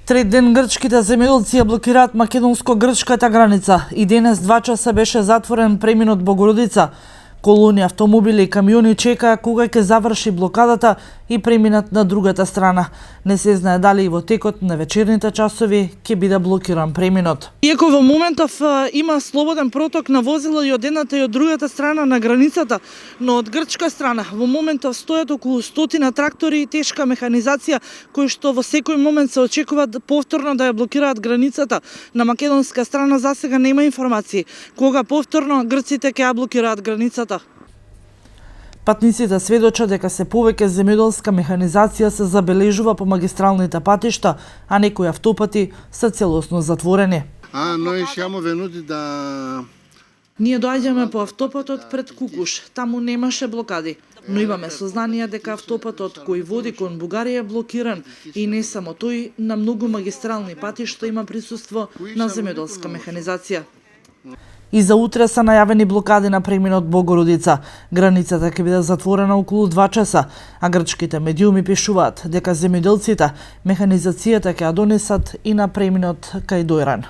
Трет ден грчките земјоделци ја блокираат македонско-грчката граница и денес 2 часа беше затворен преминот Богородица. Колони автомобили и камиони чекаа кога ќе заврши блокадата и преминат на другата страна. Не се знае дали и во текот на вечерните часови ќе биде блокиран преминот. Иако во моментов има слободен проток на возила и од едната и од другата страна на границата, но од грчка страна во моментов стојат околу 100 трактори и тешка механизација кои што во секој момент се очекуваат повторно да ја блокираат границата. На македонска страна засега нема информации кога повторно грците ќе ја блокираат границата. Патниците сведочат дека се повеќе земјоделска механизација се забележува по магистралните патишта, а некои автопати се целосно затворени. Noi siamo venuti da... Ние доаѓаме по автопатот пред Кукуш, таму немаше блокади, но имаме сознание дека автопатот кој води кон Бугарија е блокиран и не само тој, на многу магистрални патишта има присуство на земјоделска механизација. И за утре се најавени блокади на преминот Богородица. Границата ќе биде затворена околу 2 часа, а грчките медиуми пишуваат дека земјоделците механизацијата ќе ја донесат и на преминот кај Дојран.